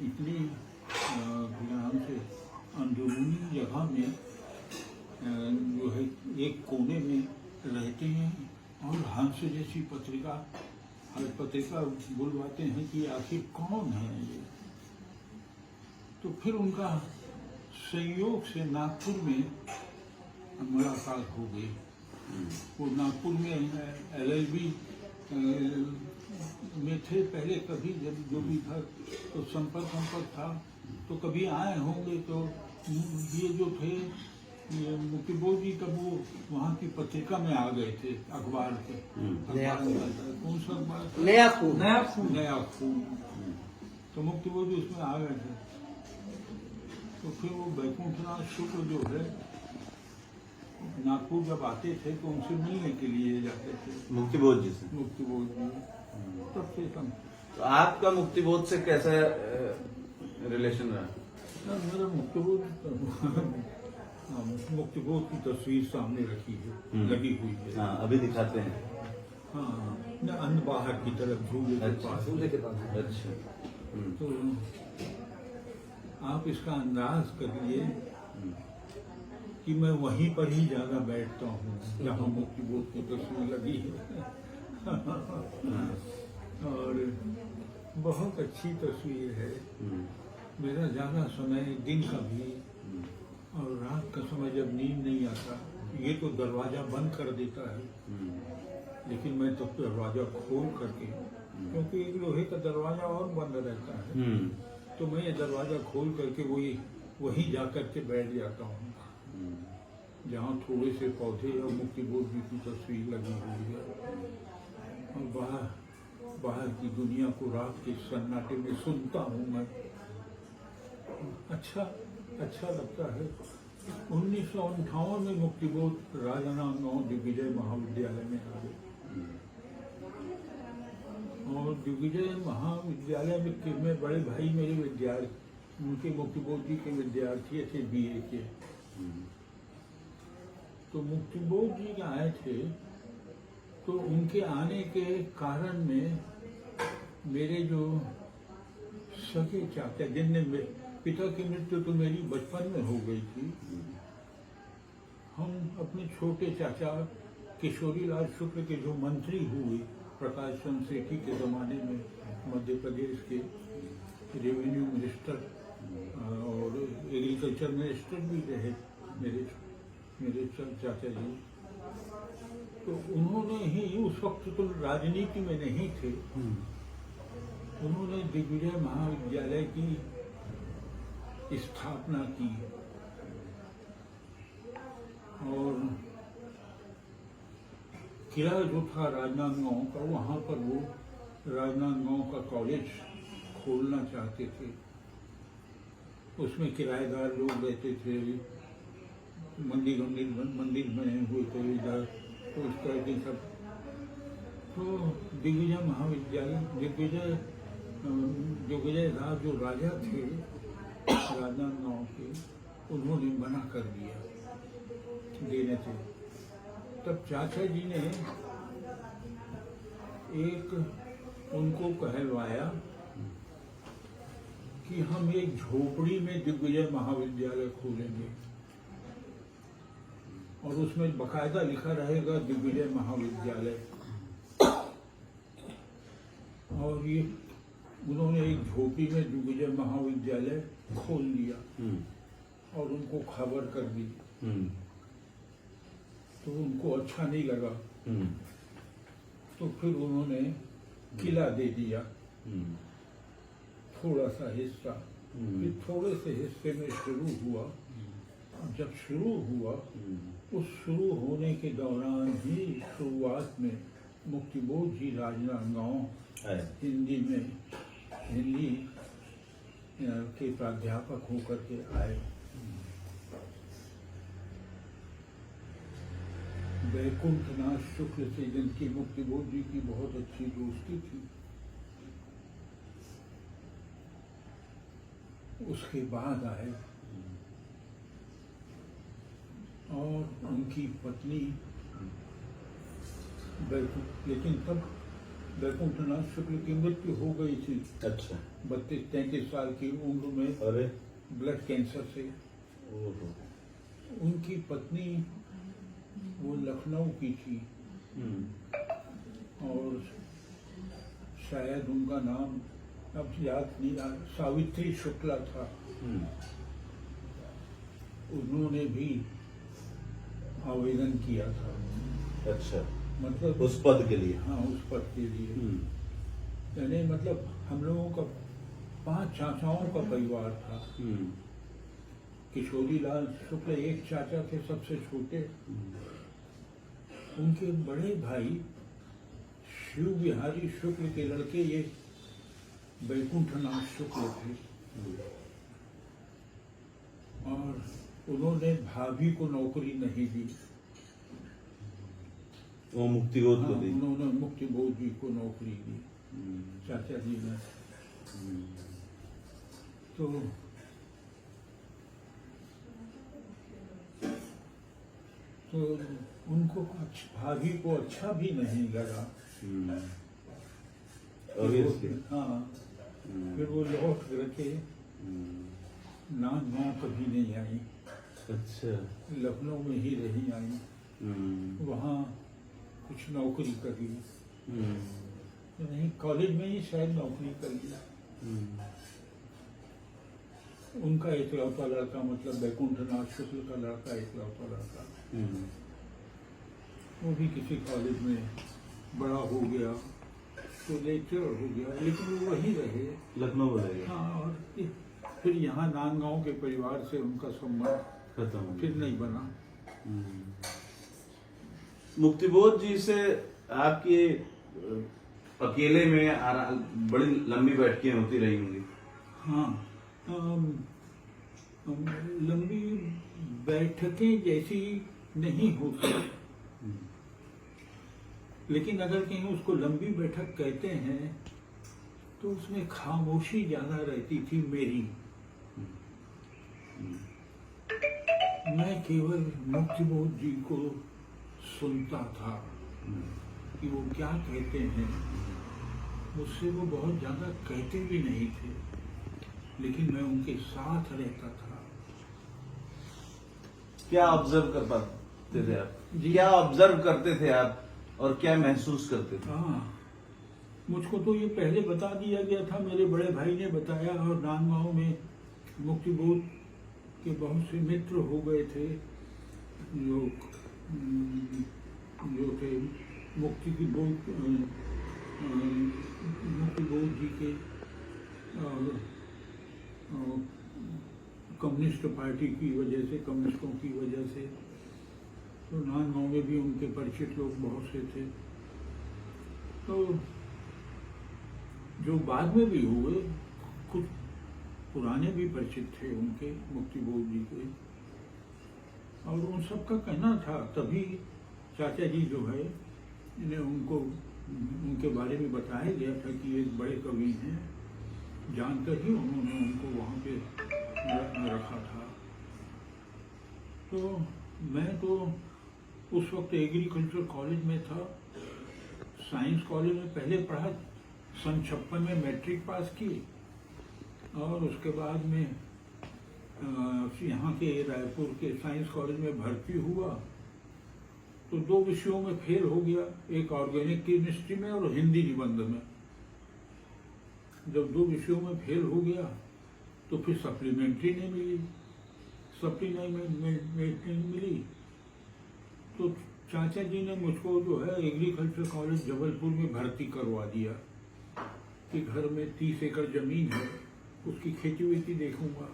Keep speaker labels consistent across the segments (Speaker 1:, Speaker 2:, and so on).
Speaker 1: इतनी ध्यान से अंदरूनी जगह में जो है एक कोने में रहते हैं और हंस जैसी पत्रिका हर पत्रिका बुलवाते हैं कि आखिर कौन है ये। तो फिर उनका संयोग से नागपुर में मुलाकात हो गई। वो नागपुर में LLB में थे पहले, कभी जब जो भी था तो संपर्क था, तो कभी आए होंगे। तो ये जो थे ये मुक्तिबोध जी तब वो वहाँ की पत्रिका में आ गए थे, अखबार के। कौन सा अखबार? नया खून। तो मुक्तिबोध जी उसमें आ गए थे। तो फिर वो वैकुंठनाथ शुक्ल जो है नागपुर जब आते थे तो उनसे मिलने के लिए जाते थे,
Speaker 2: मुक्तिबोध जी से।
Speaker 1: मुक्तिबोध जी तब से कम।
Speaker 2: तो आपका मुक्तिबोध से कैसा रिलेशन रहा?
Speaker 1: मेरा मुक्तिबोध की तस्वीर सामने रखी है, लगी हुई है।
Speaker 2: हाँ, अभी दिखाते हैं।
Speaker 1: हाँ, अंद बाहर की तरफ झूले के पास।
Speaker 2: अच्छा।
Speaker 1: तो आप इसका अंदाज करिए कि मैं वहीं पर ही ज्यादा बैठता हूँ जहाँ मुक्तिबोध की तस्वीर लगी है। और बहुत अच्छी तस्वीर है। मेरा ज्यादा समय दिन का भी और रात का समय जब नींद नहीं आता, ये तो दरवाजा बंद कर देता है, लेकिन मैं तो दरवाजा खोल करके, क्योंकि एक लोहे का दरवाजा और बंद रहता है, तो मैं ये दरवाजा खोल करके वही जा करके बैठ जाता हूँ जहाँ थोड़े से पौधे और मुक्तिबोध जी की तस्वीर लगी हुई है। और बाहर की दुनिया को रात के सन्नाटे में सुनता हूँ मैं। अच्छा लगता है। 1958 में मुक्तिबोध राजनांदगांव दिग्विजय महाविद्यालय में आ गए। और दिग्विजय महाविद्यालय में बड़े भाई मेरे विद्यार्थी, उनके मुक्तिबोध जी के विद्यार्थी थे BA के। तो मुक्तिबोध जी आए थे, तो उनके आने के कारण में मेरे जो सगे चाचा, जिनने पिता की मृत्यु तो मेरी बचपन में हो गई थी, हम अपने छोटे चाचा किशोरीलाल शुक्ल के जो मंत्री हुए प्रकाश चंद्र सेठी के जमाने में, मध्य प्रदेश के रेवेन्यू मिनिस्टर और एग्रीकल्चर मिनिस्टर भी रहे मेरे चाचा जी। तो उन्होंने ही, उस वक्त तो राजनीति में नहीं थे, उन्होंने दिग्विजय महाविद्यालय की स्थापना की। और किला जो था राजनांदगांव का, वहाँ पर वो राजनांदगांव का कॉलेज खोलना चाहते थे। उसमें किराएदार लोग रहते थे, मंदिर बने हुए थे इधर, तो इस तरह के सब। तो दिग्विजय महाविद्यालय, दिग्विजय राज जो राजा थे राजनांदगांव के, उन्होंने मना कर दिया देने थे। तब चाचा जी ने एक उनको कहलवाया कि हम एक झोपड़ी में दिग्विजय महाविद्यालय खोलेंगे और उसमें बकायदा लिखा रहेगा दिग्विजय महाविद्यालय। और ये उन्होंने एक झोपड़ी में दिग्विजय महाविद्यालय खोल दिया और उनको खबर कर दी। तो उनको अच्छा नहीं लगा, तो फिर उन्होंने किला दे दिया, थोड़ा सा हिस्सा। फिर थोड़े से हिस्से में शुरू हुआ। जब शुरू हुआ, उस शुरू होने के दौरान ही शुरुआत में मुक्तिबोध जी राजनांदगांव हिंदी के प्राध्यापक होकर के आए। वैकुंठनाथ शुक्ल से जिनकी मुक्तिबोध जी की बहुत अच्छी दोस्ती थी, उसके बाद आए। और उनकी पत्नी, लेकिन तब वैकुंठनाथ शुक्ल की मृत्यु हो गई थी
Speaker 2: अच्छा।
Speaker 1: 32-33 साल की उम्र में
Speaker 2: अरे
Speaker 1: ब्लड कैंसर से।
Speaker 2: ओहो।
Speaker 1: उनकी पत्नी वो लखनऊ की थी और शायद उनका नाम अब याद नहीं आ, सावित्री शुक्ला था। उन्होंने भी आवेदन किया था,
Speaker 2: अच्छा,
Speaker 1: मतलब
Speaker 2: उस पद के लिए।
Speaker 1: हाँ उस पद के लिए। यानी मतलब हम लोगों का 5 चाचाओं का परिवार था। किशोरी लाल शुक्ल एक चाचा थे सबसे छोटे। उनके बड़े भाई शिव बिहारी शुक्ल के लड़के ये वैकुंठनाथ शुक्ल थे और उन्होंने भाभी को नौकरी नहीं दी।
Speaker 2: वो मुक्तिबोध को
Speaker 1: हाँ,
Speaker 2: दी।
Speaker 1: उन्होंने मुक्तिबोध जी को नौकरी दी चाचा जी ने। तो उनको भाभी को अच्छा भी नहीं लगा।
Speaker 2: Obviously।
Speaker 1: हाँ, फिर वो लौट करके नांदगांव कभी नहीं आई।
Speaker 2: अच्छा।
Speaker 1: लखनऊ में ही रही आई। वहाँ कुछ नौकरी करी। नहीं, कॉलेज में ही शायद नौकरी करी। उनका एकलौता लड़का, मतलब वैकुंठनाथ शुक्ल का लड़का एकलौता लड़का, वो भी किसी कॉलेज में बड़ा हो गया तो लेक्चरर हो गया, लेकिन वो वहीं रहे,
Speaker 2: लखनऊ रहे।
Speaker 1: हाँ, और फिर यहाँ नांदगांव के परिवार से उनका संबंध
Speaker 2: खत्म,
Speaker 1: फिर नहीं बना।
Speaker 2: मुक्तिबोध जी से आपकी अकेले में बड़ी लंबी बैठकें होती रही होंगी।
Speaker 1: हाँ, लंबी बैठकें जैसी नहीं होती, लेकिन अगर कहीं उसको लंबी बैठक कहते हैं तो उसमें खामोशी ज्यादा रहती थी मेरी। मैं केवल मुक्तिबोध जी को सुनता था कि वो क्या कहते हैं। मुझसे वो बहुत ज्यादा कहते भी नहीं थे, लेकिन मैं उनके साथ रहता था।
Speaker 2: क्या ऑब्जर्व कर पाते थे आप?
Speaker 1: जी।
Speaker 2: क्या ऑब्जर्व करते थे आप और क्या महसूस करते थे?
Speaker 1: हाँ, मुझको तो ये पहले बता दिया गया था, मेरे बड़े भाई ने बताया, और नांदगांव में मुक्तिबोध के बहुत से मित्र हो गए थे जो थे मुक्तिबोध जी के कम्युनिस्ट पार्टी की वजह से, कम्युनिस्टों की वजह से। तो नांदगांव में भी उनके परिचित लोग बहुत से थे। तो जो बाद में भी हुए, कुछ पुराने भी परिचित थे उनके, मुक्तिबोध जी के, और उन सब का कहना था, तभी चाचा जी जो है इन्हें उनको उनके बारे में बताया गया था कि ये एक बड़े कवि हैं, जानकर ही उन्होंने उनको वहाँ पे रखा था। तो मैं तो उस वक्त एग्रीकल्चर कॉलेज में था, साइंस कॉलेज में पहले पढ़ा, सन 56 में मैट्रिक पास की, और उसके बाद में यहाँ के रायपुर के साइंस कॉलेज में भर्ती हुआ तो 2 विषयों में फेल हो गया, एक ऑर्गेनिक केमिस्ट्री में और हिंदी निबंध में। जब 2 विषयों में फेल हो गया तो फिर सप्लीमेंट्री नहीं मिली, सप्लीमेंट्री मिली तो चाचा जी ने मुझको जो है एग्रीकल्चर कॉलेज जबलपुर में भर्ती करवा दिया कि घर में 30 एकड़ जमीन है, उसकी खेती वेती देखूंगा।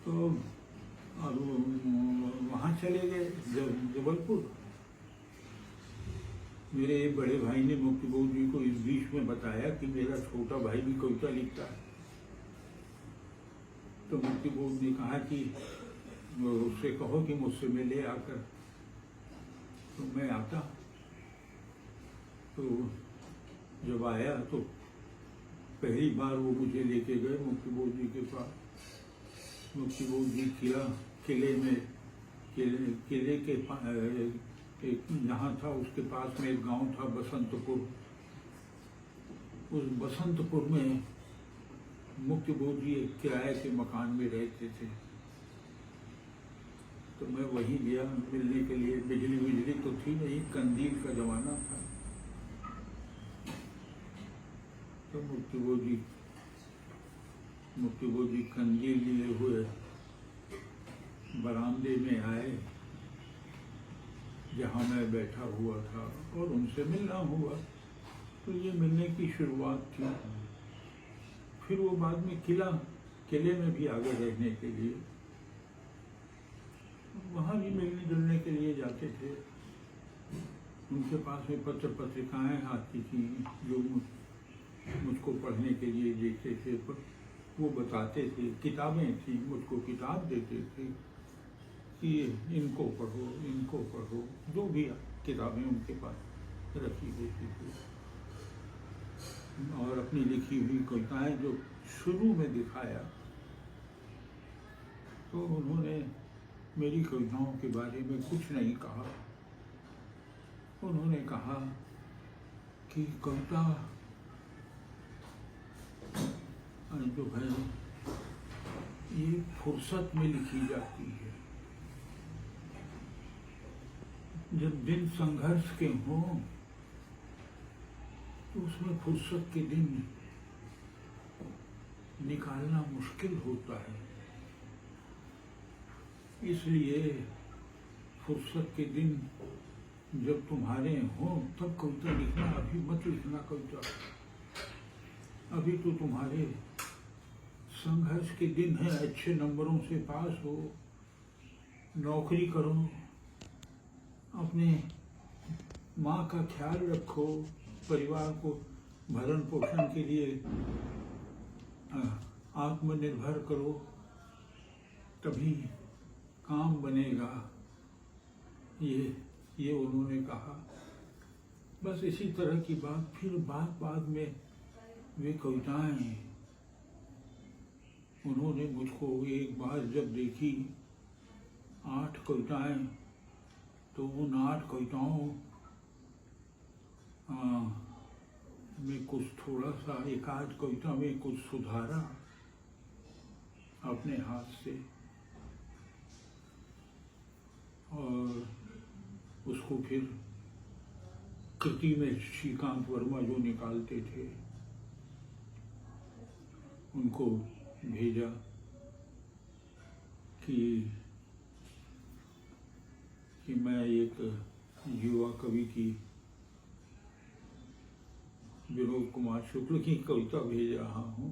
Speaker 1: तो अब वहाँ चले गए जबलपुर। मेरे बड़े भाई ने मुक्तिबोध जी को इस बीच में बताया कि मेरा छोटा भाई भी कविता लिखता है। तो मुक्तिबोध ने कहा कि उससे कहो कि मुझसे मिले आकर। तो मैं आता, तो जब आया तो पहली बार वो मुझे लेके गए मुक्तिबोध जी के पास। मुक्तिबोध जी किले में, किले के एक यहाँ था, उसके पास में एक गांव था बसंतपुर। उस बसंतपुर में मुक्तिबोध जी एक किराए के मकान में रहते थे। तो मैं वहीं गया मिलने के लिए। बिजली तो थी नहीं, कंदील का जमाना था। तो मुक्तिबोध जी कंदील लिए हुए बरामदे में आए जहाँ मैं बैठा हुआ था, और उनसे मिलना हुआ। तो ये मिलने की शुरुआत थी। फिर वो बाद में किले में भी आ गए रहने के लिए। वहाँ भी मिलने जुलने के लिए जाते थे। उनके पास में पत्रिकाएं आती थी जो मुझको पढ़ने के लिए देते थे, पर वो बताते थे। किताबें थी, मुझको किताब देते थे कि इनको पढ़ो, जो भी किताबें उनके पास रखी होती थी। और अपनी लिखी हुई कविताएं जो शुरू में दिखाया, तो उन्होंने मेरी कविताओं के बारे में कुछ नहीं कहा। उन्होंने कहा कि कविता जो है ये फुर्सत में लिखी जाती है। जब दिन संघर्ष के हों तो उसमें फुर्सत के दिन निकालना मुश्किल होता है। इसलिए फुर्सत के दिन जब तुम्हारे हों तब कविता लिखना, अभी मत लिखना कविता। अभी तो तुम्हारे संघर्ष के दिन है, अच्छे नंबरों से पास हो, नौकरी करो, अपने माँ का ख्याल रखो, परिवार को भरण पोषण के लिए आत्मनिर्भर करो, तभी काम बनेगा। ये उन्होंने कहा। बस इसी तरह की बात। फिर बाद में वे कविताएं उन्होंने मुझको एक बार जब देखी, 8 कविताएं, तो उन 8 कविताओं में कुछ थोड़ा सा, एक आध कविता में कुछ सुधारा अपने हाथ से, और उसको फिर कृति में श्रीकांत वर्मा जो निकालते थे उनको भेजा कि मैं एक युवा कवि की, विनोद कुमार शुक्ल की कविता भेज रहा हूँ।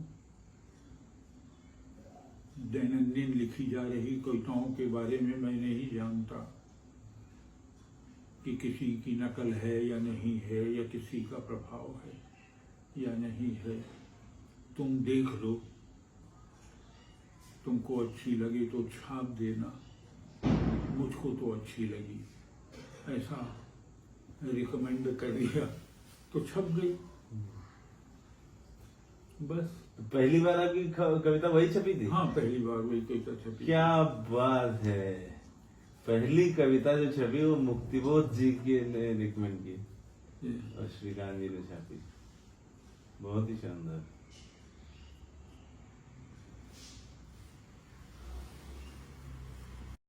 Speaker 1: दैनंदिन लिखी जा रही कविताओं के बारे में मैं नहीं जानता कि किसी की नकल है या नहीं है, या किसी का प्रभाव है या नहीं है। तुम देख लो, तुमको अच्छी लगे तो छाप देना। मुझको तो अच्छी लगी, ऐसा रिकमेंड कर दिया तो छप गई। बस।
Speaker 2: पहली बार आपकी कविता वही छपी थी?
Speaker 1: हाँ, पहली बार वही कविता छपी।
Speaker 2: क्या बात है। पहली कविता जो छपी वो मुक्तिबोध जी के ने रिकमेंड की और श्रीकांत जी ने छापी। बहुत ही शानदार।